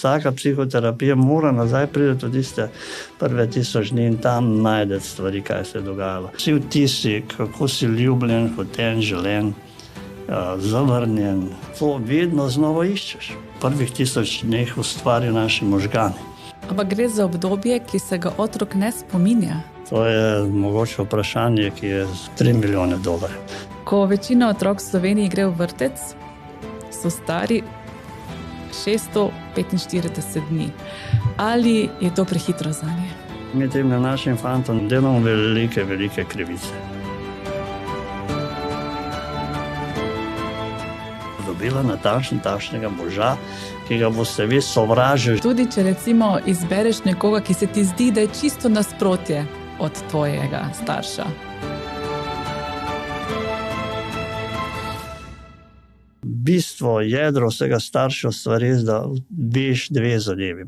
vsaka psihoterapija mora nazaj priti do tiste prve 1000 dni in tam najdeti stvari, kaj se je dogajalo. Vsi vtisi, kako si ljubljen, hoten, želen, zavrnjen, to vedno znova iščeš. Prvih 1000 dneh ustvari naši možgani. Ampak gre za obdobje, ki se ga otrok ne spominja. To je mogoče vprašanje, ki je $3 milijone. Ko večina otrok v Sloveniji gre v vrtec, so stari 645 dni. Ali je to prehitro zanje? Mi tem našim fantom delamo velike krivice. Dobila natančnega moža, ki ga boste vi sovražili. Tudi če recimo izbereš nekoga, ki se ti zdi, da je čisto nasprotje od tvojega starša. Bistvo, jedro vsega starševstva res, da veš dve zadevi.